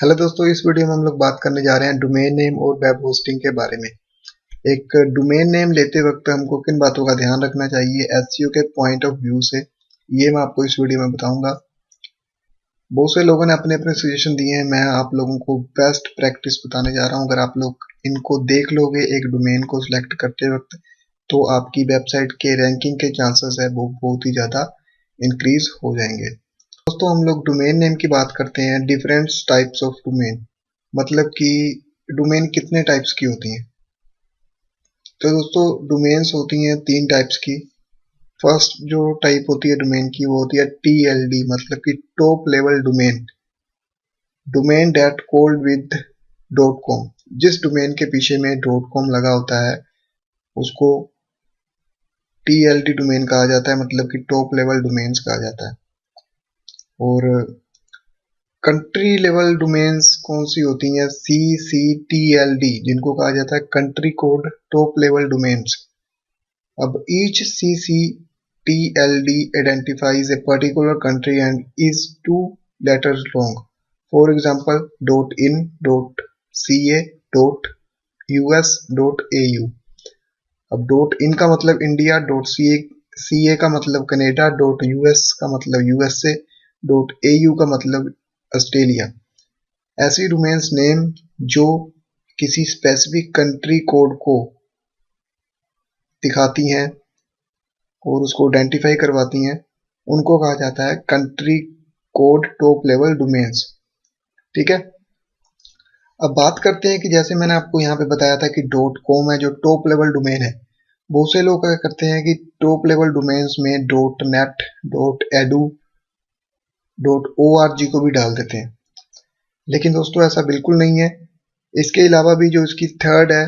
Hello दोस्तों, इस video में हम लोग बात करने जा रहे हैं डोमेन नेम और वेब होस्टिंग के बारे में। एक डोमेन नेम लेते वक्त हमको किन बातों का ध्यान रखना चाहिए एसईओ के पॉइंट ऑफ व्यू से, ये मैं आपको इस वीडियो में बताऊंगा। बहुत से लोगों ने अपने अपने सजेशन दिए हैं, मैं आप लोगों को बेस्ट प्रैक्टिस बताने जा रहा हूं। अगर आप लोग इनको देख लोगे एक डोमेन को सिलेक्ट करते वक्त, तो आपकी वेबसाइट के रैंकिंग के चांसेस है वो बहुत ही ज़्यादा इंक्रीज हो जाएंगे। दोस्तों, हम लोग डोमेन नेम की बात करते हैं। डिफरेंट टाइप्स ऑफ डोमेन, मतलब कि डोमेन कितने टाइप्स की होती हैं। तो दोस्तों, डोमेन्स होती हैं तीन टाइप्स की। फर्स्ट जो टाइप होती है डोमेन की वो होती है टीएलडी, मतलब कि top level domain, domain that cold with dot com. जिस डोमेन के पीछे में डॉट कॉम लगा होता है उसको टीएलडी डोमेन कहा जाता है, मतलब कि टॉप लेवल डोमेन्स कहा जाता है। और कंट्री लेवल डोमेन्स कौन सी होती हैं? CCTLD, जिनको कहा जाता है country code top level domains. अब each CCTLD identifies a particular country and is 2 letters long. For example .in, .ca, .us, .au। अब .in का मतलब इंडिया, .ca का मतलब कनाडा, .us का मतलब यूएसए, .au का मतलब ऑस्ट्रेलिया। ऐसी डोमेन्स नेम जो किसी स्पेसिफिक कंट्री कोड को दिखाती हैं और उसको आइडेंटिफाई करवाती हैं, उनको कहा जाता है country code top level domains. ठीक है। अब बात करते हैं कि जैसे मैंने आपको यहाँ पे बताया था कि .com है जो टॉप लेवल डोमेन है। बहुत से लोग क्या करते हैं कि टॉप लेवल डोमेन्स में .net, .edu, .org को भी डाल देते हैं, लेकिन दोस्तों ऐसा बिल्कुल नहीं है। इसके अलावा भी जो इसकी थर्ड है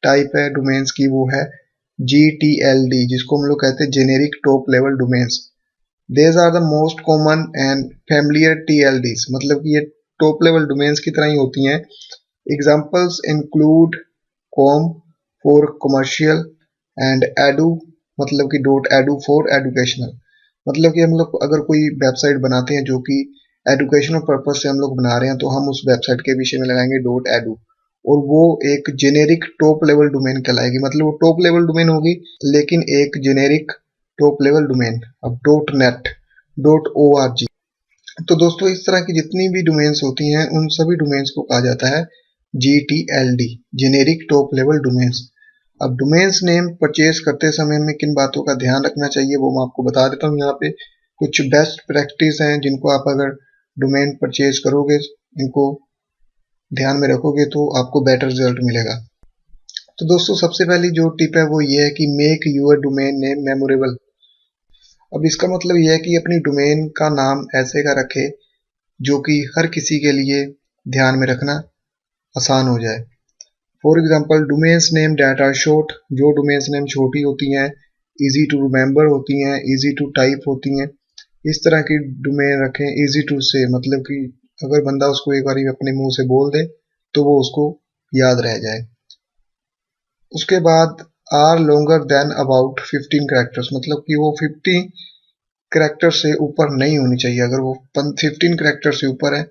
टाइप है डोमेन्स की, वो है GTLD, जिसको हम लोग कहते हैं generic top level domains. These are the most common and familiar TLDs, मतलब कि ये टॉप लेवल डोमेन्स की तरह ही होती हैं। Examples include com for commercial and edu, मतलब कि .edu फॉर एजुकेशनल। मतलब कि हम लोग अगर कोई वेबसाइट बनाते हैं जो कि एजुकेशनल पर्पज से हम लोग बना रहे हैं, तो हम उस वेबसाइट के विषय में लगाएंगे .edu, और वो एक जेनेरिक टॉप लेवल डोमेन कहलाएगी। मतलब वो टॉप लेवल डोमेन होगी लेकिन एक जेनेरिक टॉप लेवल डोमेन। अब .net, .org। तो दोस्तों, इस तरह की जितनी भी डोमेन्स होती हैं उन सभी डोमेन्स को कहा जाता है GTLD, generic top level domains. अब डोमेन्स नेम परचेज करते समय में किन बातों का ध्यान रखना चाहिए वो मैं आपको बता देता हूँ। यहाँ पे कुछ बेस्ट प्रैक्टिस हैं जिनको आप अगर डोमेन परचेज करोगे, इनको ध्यान में रखोगे तो आपको बेटर रिजल्ट मिलेगा। तो दोस्तों, सबसे पहली जो टिप है वो ये है कि make your domain name memorable. अब इसका मतलब यह है कि अपनी डोमेन का नाम ऐसे का रखे जो कि हर किसी के लिए ध्यान में रखना आसान हो जाए। For example domains name that are short, जो डोमेन्स नेम छोटी होती हैं, इजी टू रिमेंबर होती हैं, इजी टू टाइप होती हैं, इस तरह की डोमेन रखें। इजी टू से मतलब कि अगर बंदा उसको एक बार अपने मुंह से बोल दे तो वो उसको याद रह जाए। उसके बाद are longer than about 15 characters, मतलब कि वो 50 कैरेक्टर से ऊपर नहीं होनी चाहिए। अगर वो 15 कैरेक्टर से ऊपर है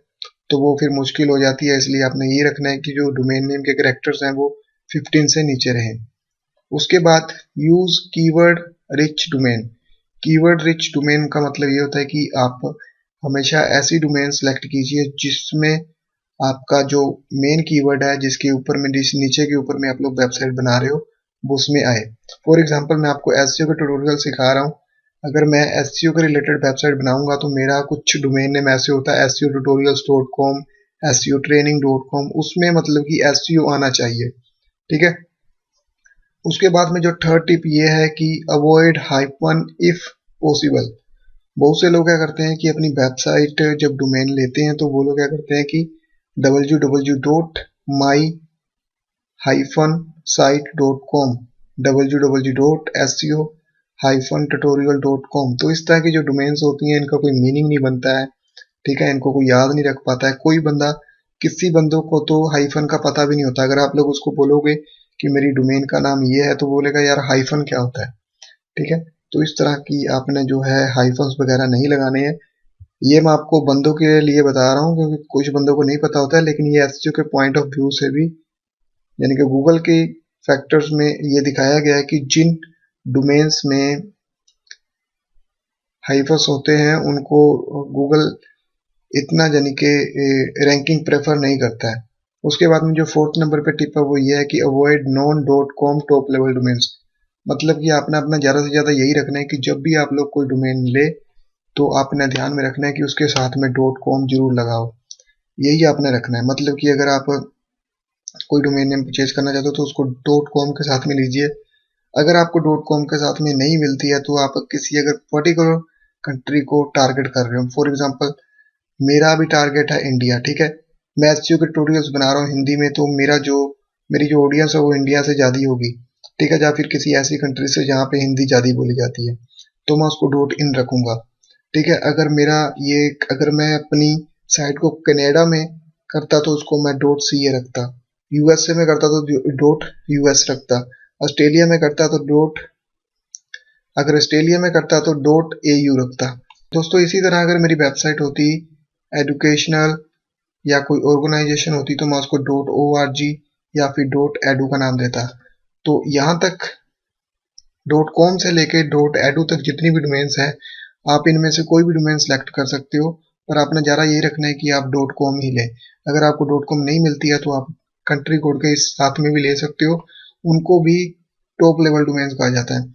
तो वो फिर मुश्किल हो जाती है, इसलिए आपने ये रखना है कि जो डोमेन नेम के कैरेक्टर्स हैं वो 15 से नीचे रहें। उसके बाद use keyword rich domain. Keyword rich domain का मतलब ये होता है कि आप हमेशा ऐसी डोमेन सेलेक्ट कीजिए जिसमें आपका जो मेन कीवर्ड है, जिसके ऊपर में नीचे के ऊपर में आप लोग वेबसाइट बना रहे हो, वो उसमें आए। फॉर एग्जांपल मैं आपको एसईओ का ट्यूटोरियल सिखा रहा हूँ। अगर मैं एसईओ के रिलेटेड वेबसाइट बनाऊंगा तो मेरा कुछ डोमेन नेम ऐसे होता है SEOtutorials.com, SEOtraining.com, उसमें मतलब कि SEO आना चाहिए। ठीक है। उसके बाद में जो थर्ड टिप ये है कि अवॉइड हाइफन इफ पॉसिबल। बहुत से लोग क्या करते हैं कि अपनी वेबसाइट जब डोमेन लेते हैं तो वो लोग क्या करते हैं कि www.my-site.com, www.seo-tutorial.com। तो इस तरह की जो डोमेन्स होती हैं इनका कोई मीनिंग नहीं बनता है। ठीक है, इनको कोई याद नहीं रख पाता है। कोई बंदा, किसी बंदों को तो हाइफन का पता भी नहीं होता। अगर आप लोग उसको बोलोगे कि मेरी डोमेन का नाम ये है तो बोलेगा यार हाइफन क्या होता है। ठीक है, तो इस तरह की आपने जो है हाइफन्स वगैरह नहीं लगाने हैं। ये मैं आपको बंदों के लिए बता रहा हूँ क्योंकि कुछ बंदों को नहीं पता होता है, लेकिन ये एसईओ के पॉइंट ऑफ व्यू से भी, यानी कि गूगल के फैक्टर्स में ये दिखाया गया है कि जिन डोमेन्स में हाइफस होते हैं उनको गूगल इतना यानी कि रैंकिंग प्रेफर नहीं करता है। उसके बाद में जो फोर्थ नंबर पे टिप है वो ये है कि avoid non dot com top level domains. मतलब कि आपने अपना ज़्यादा से ज़्यादा यही रखना है कि जब भी आप लोग कोई डोमेन ले तो आपने ध्यान में रखना है कि उसके साथ में डॉट कॉम जरूर लगाओ। यही आपने रखना है। मतलब कि अगर आप कोई डोमेन नेम परचेज करना चाहते हो तो उसको डॉट कॉम के साथ में लीजिए। अगर आपको डॉट कॉम के साथ में नहीं मिलती है तो आप किसी अगर पर्टिकुलर कंट्री को टारगेट कर रहे हो, फॉर एग्जांपल मेरा अभी टारगेट है इंडिया, ठीक है, मैं एसईओ के ट्यूटोरियल्स बना रहा हूँ हिंदी में, तो मेरी जो ऑडियंस है वो इंडिया से ज़्यादा होगी, ठीक है, या फिर किसी ऐसी कंट्री से जहाँ पे हिंदी ज़्यादा बोली जाती है, तो मैं उसको डॉट इन रखूंगा। ठीक है, अगर मैं अपनी साइट को कनाडा में करता तो उसको मैं डॉट सी ए रखता, यूएसए में करता तो डॉट यूएस रखता, ऑस्ट्रेलिया में करता तो अगर ऑस्ट्रेलिया में करता तो डॉट एयू रखता। दोस्तों इसी तरह अगर मेरी वेबसाइट होती एजुकेशनल या कोई ऑर्गेनाइजेशन होती तो मैं उसको डॉट ओ आर जी या फिर डॉट एडू का नाम देता। तो यहाँ तक डॉट कॉम से लेके डॉट एडू तक जितनी भी डोमेन्स हैं, आप इनमें से कोई भी डोमेन सेलेक्ट कर सकते हो, पर आपने ज़्यादा यही रखना है कि आप डॉट कॉम ही लें। अगर आपको डॉट कॉम नहीं मिलती है तो आप कंट्री कोड के इस साथ में भी ले सकते हो, उनको भी टॉप लेवल डोमेन्स कहा जाता है।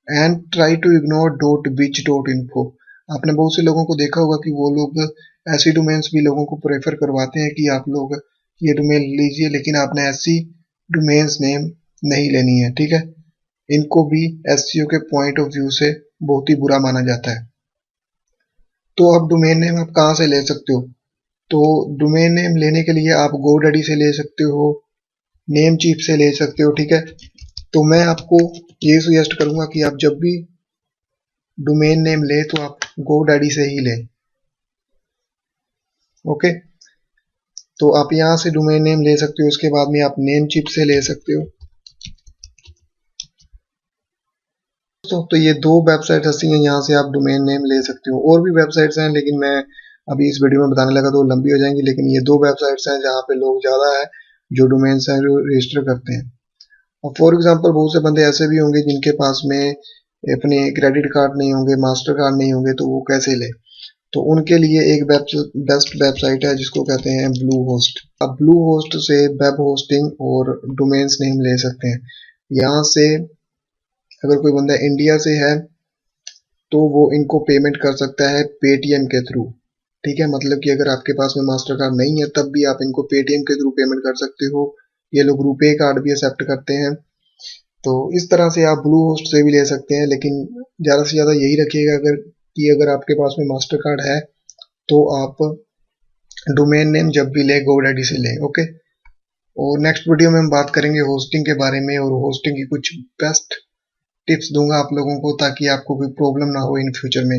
And try to ignore dot biz dot info. आपने बहुत से लोगों को देखा होगा कि वो लोग ऐसी डोमेन्स भी लोगों को प्रेफर करवाते हैं कि आप लोग ये डोमेन लीजिए, लेकिन आपने ऐसी डोमेन्स नेम नहीं लेनी है, ठीक है। इनको भी एसईओ के पॉइंट ऑफ व्यू से बहुत ही बुरा माना जाता है। तो अब डोमेन नेम आप कहाँ से ले सकते हो? तो डोमेन नेम लेने के लिए आप गोडैडी से ले सकते हो, नेम चीप से ले सकते हो, ठीक है। तो मैं आपको ये सजेस्ट करूंगा कि आप जब भी डोमेन नेम ले तो आप गोडैडी से ही ले। ओके, तो आप यहाँ से डोमेन नेम ले सकते हो, उसके बाद में आप नेम चिप से ले सकते हो। तो ये दो वेबसाइट ऐसी हैं, यहाँ से आप डोमेन नेम ले सकते हो। और भी वेबसाइट्स हैं लेकिन मैं अभी इस वीडियो में बताने लगा तो लंबी हो जाएंगी, लेकिन ये दो वेबसाइट्स हैं जहाँ पे लोग ज़्यादा है जो डोमेन्स हैं जो रजिस्टर करते हैं। और फॉर एग्जांपल बहुत से बंदे ऐसे भी होंगे जिनके पास में अपने क्रेडिट कार्ड नहीं होंगे, मास्टर कार्ड नहीं होंगे, तो वो कैसे ले? तो उनके लिए एक बेस्ट वेबसाइट है जिसको कहते हैं ब्लू होस्ट। अब ब्लू होस्ट से वेब होस्टिंग और डोमेन्स नेम ले सकते हैं। यहाँ से अगर कोई बंदा इंडिया से है तो वो इनको पेमेंट कर सकता है पेटीएम के थ्रू, ठीक है। मतलब कि अगर आपके पास में मास्टर कार्ड नहीं है तब भी आप इनको पेटीएम के थ्रू पेमेंट कर सकते हो। ये लोग रुपे कार्ड भी एक्सेप्ट करते हैं। तो इस तरह से आप ब्लू होस्ट से भी ले सकते हैं, लेकिन ज़्यादा से ज़्यादा यही रखिएगा अगर आपके पास में मास्टर कार्ड है तो आप डोमेन नेम जब भी ले गोडैडी से ले। ओके, और नेक्स्ट वीडियो में हम बात करेंगे होस्टिंग के बारे में, और होस्टिंग की कुछ बेस्ट टिप्स दूंगा आप लोगों को ताकि आपको कोई प्रॉब्लम ना हो इन फ्यूचर में।